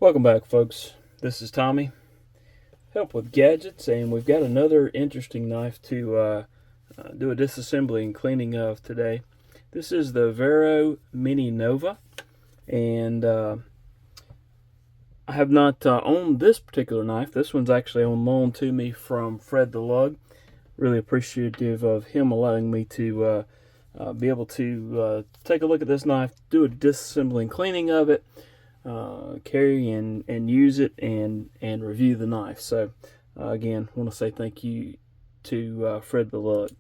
Welcome back, folks. This is Tommy, help with gadgets, and we've got another interesting knife to do a disassembly and cleaning of today. This is the Vero Mini Nova, and I have not owned this particular knife. This one's actually on loan to me from FredTheLug. Really appreciative of him allowing me to be able to take a look at this knife, do a disassembly and cleaning of it, carry and use it and review the knife. So again, I want to say thank you to FredTheLug.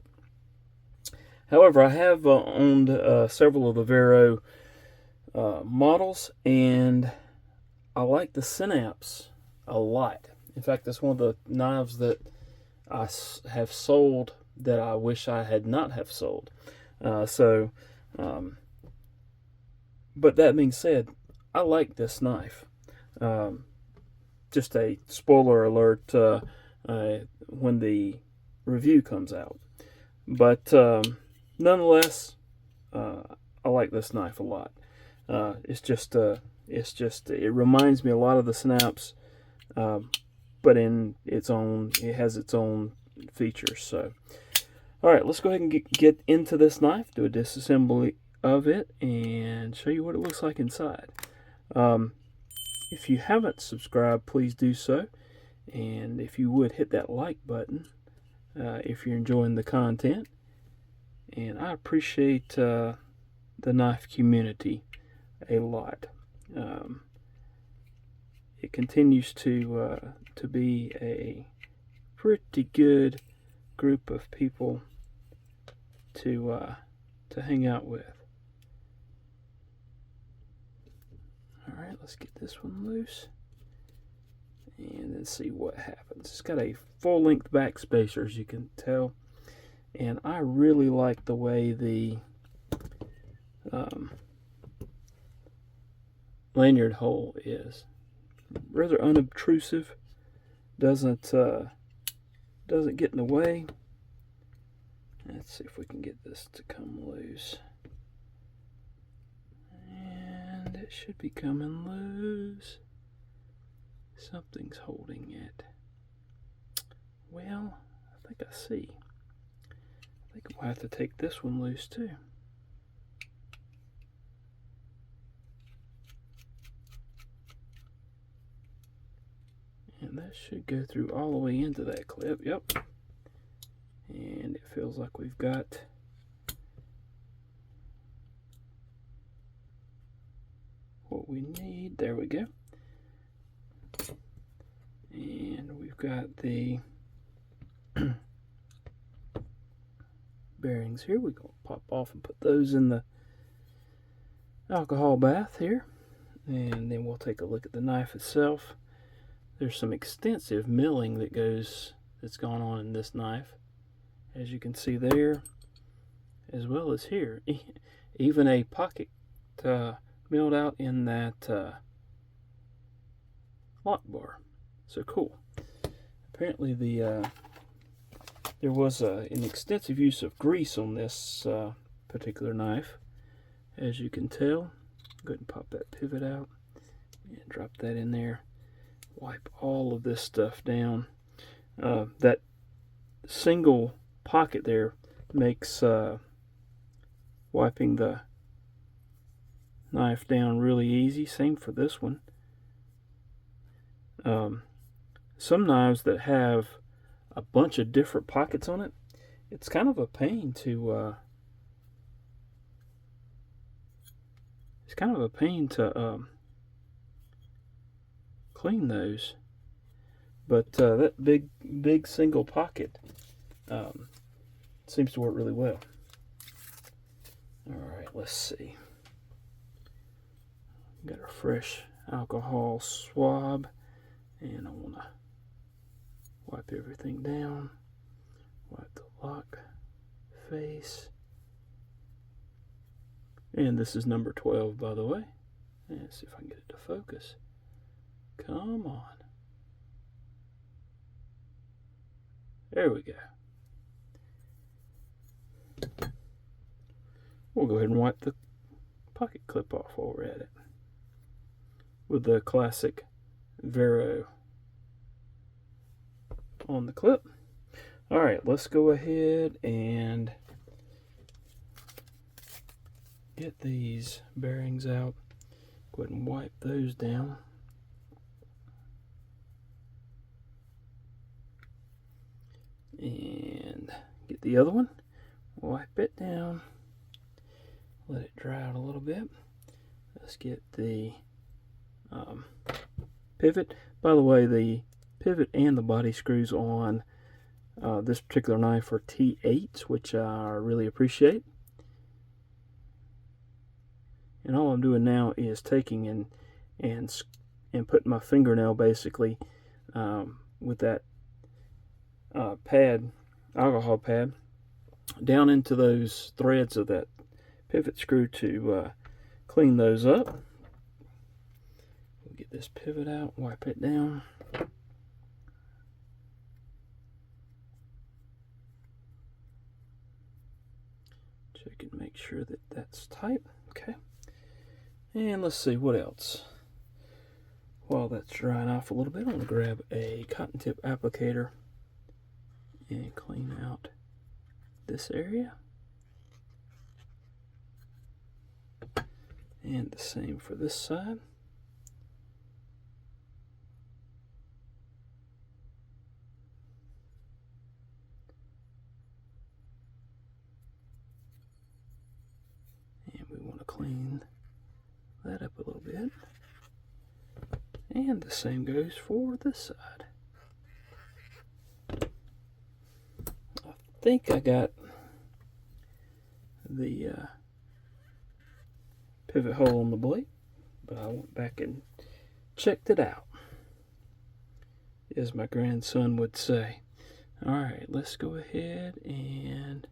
However, I have owned several of the Vero models, and I like the Synapse a lot. In fact, it's one of the knives that I have sold that I wish I had not have sold. But that being said, I like this knife. Just a spoiler alert when the review comes out. But nonetheless, I like this knife a lot. It reminds me a lot of the Synapse, but in its own, it has its own features. So, all right, let's go ahead and get into this knife, do a disassembly of it, and show you what it looks like inside. If you haven't subscribed, please do so, and if you would, hit that like button if you're enjoying the content. And I appreciate the knife community a lot. It continues to be a pretty good group of people to hang out with. Alright, let's get this one loose and then see what happens. It's got a full-length back spacer, as you can tell, and I really like the way the lanyard hole is. Rather unobtrusive, doesn't get in the way. Let's see if we can get this to come loose. And it should be coming loose. Something's holding it. Well, I think I see. I think we'll have to take this one loose too. And that should go through all the way into that clip. Yep. And it feels like we've got what we need. There we go. And we've got the bearings here. We're going to pop off and put those in the alcohol bath here. And then we'll take a look at the knife itself. There's some extensive milling that's gone on in this knife, as you can see there, as well as here. Even a pocket milled out in that lock bar. So cool. Apparently there was an extensive use of grease on this particular knife, as you can tell. Go ahead and pop that pivot out and drop that in there. Wipe all of this stuff down. That single pocket there makes wiping the knife down really easy. Same for this one. Some knives that have a bunch of different pockets on it, it's kind of a pain to clean those. But that big single pocket seems to work really well. Alright, let's see. Got a fresh alcohol swab, and I want to wipe everything down. Wipe the lock face. And this is number 12, by the way. Let's see if I can get it to focus. Come on. There we go. We'll go ahead and wipe the pocket clip off while we're at it with the classic Vero on the clip. All right, let's go ahead and get these bearings out. Go ahead and wipe those down. And get the other one, wipe it down, let it dry out a little bit. Let's get the pivot. By the way, the pivot and the body screws on this particular knife are T8s, which I really appreciate. And all I'm doing now is taking and putting my fingernail basically with that pad, alcohol pad, down into those threads of that pivot screw to clean those up. We'll get this pivot out, wipe it down. Check and make sure that that's tight. Okay. And let's see what else. While that's drying off a little bit, I'm going to grab a cotton tip applicator and clean out this area. And the same for this side. And we want to clean that up a little bit. And the same goes for this side. I think I got the pivot hole on the blade, but I went back and checked it out, as my grandson would say. Alright, let's go ahead and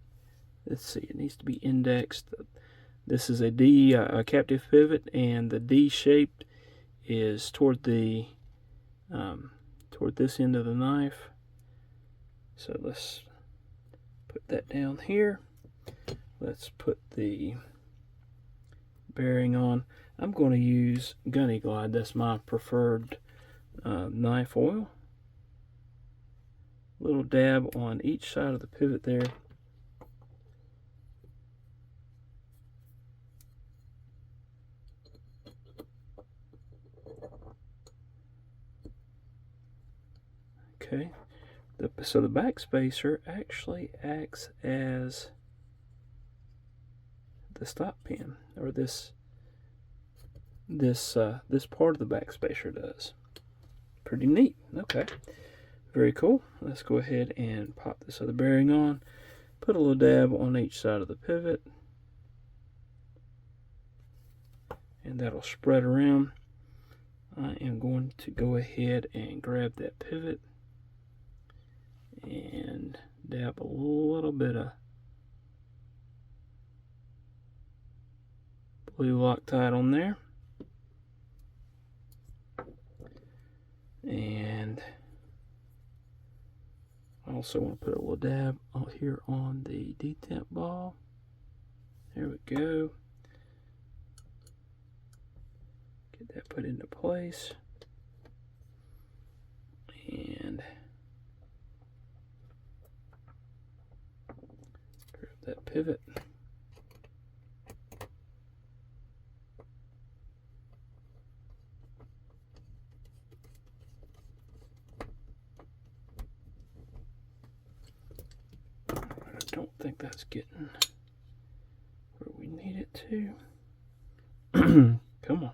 let's see, it needs to be indexed. This is a D captive pivot, and the D shaped is toward the toward this end of the knife. So let's put that down here. Let's put the bearing on. I'm going to use Gunny Glide. That's my preferred knife oil. Little dab on each side of the pivot there. Okay, so the back spacer actually acts as the stop pin, or this part of the back spacer does. Pretty neat. Okay, very cool. Let's go ahead and pop this other bearing on. Put a little dab on each side of the pivot, and that'll spread around. I am going to go ahead and grab that pivot and dab a little bit of blue Loctite on there, and I also want to put a little dab out here on the detent ball. There we go. Get that put into place, and grab that pivot. I don't think that's getting where we need it to. Come on.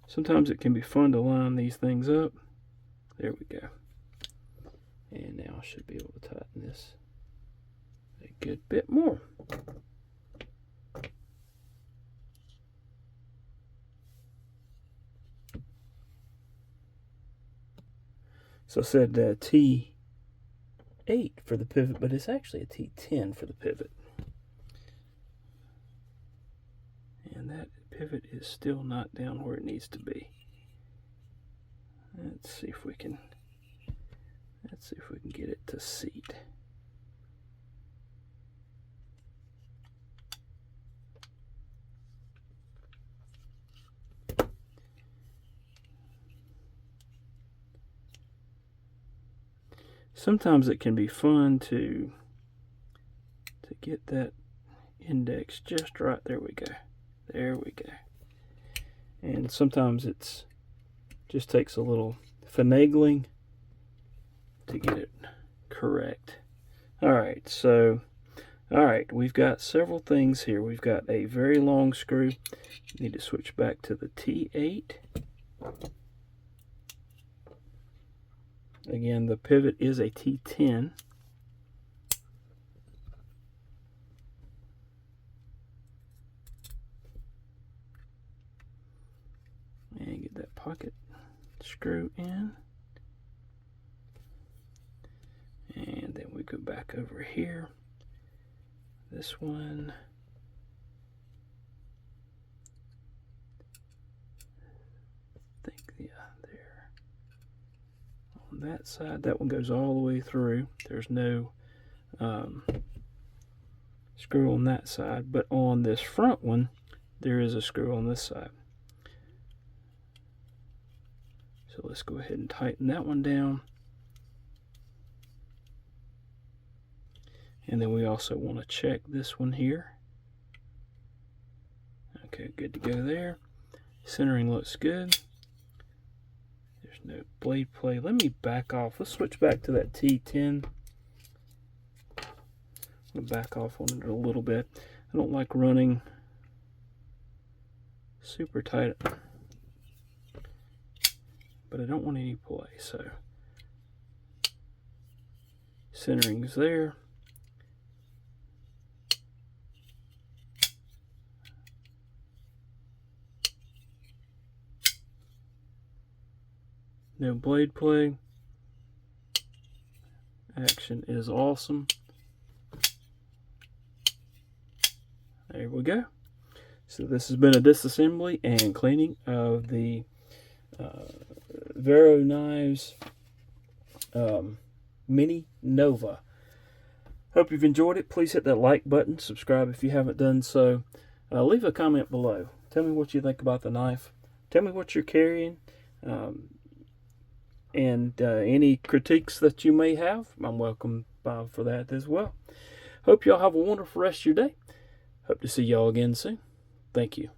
Sometimes it can be fun to line these things up. There we go. And now I should be able to tighten this a good bit more. So I said T8 for the pivot, but it's actually a T10 for the pivot. And that pivot is still not down where it needs to be. Let's see if we can get it to seat. sometimes it can be fun to get that index just right. There we go. There we go. And sometimes it's just takes a little finagling to get it correct. Alright, so we've got several things here. We've got a very long screw. Need to switch back to the T8. Again, the pivot is a T10. And get that pocket screw in. And then we go back over here. This one. I think, yeah, there. On that side, that one goes all the way through. There's no screw on that side, but on this front one, there is a screw on this side. So let's go ahead and tighten that one down. And then we also want to check this one here. Okay, good to go there. Centering looks good. There's no blade play. Let me back off. Let's switch back to that T10. I'll back off on it a little bit. I don't like running super tight, but I don't want any play. So centering's there. No blade play. Action is awesome. There we go. So this has been a disassembly and cleaning of the Vero knives Mini Nova. Hope you've enjoyed it. Please hit that like button. Subscribe if you haven't done so. Leave a comment below. Tell me what you think about the knife. Tell me what you're carrying. And any critiques that you may have, I'm welcome for that as well. Hope y'all have a wonderful rest of your day. Hope to see y'all again soon. Thank you.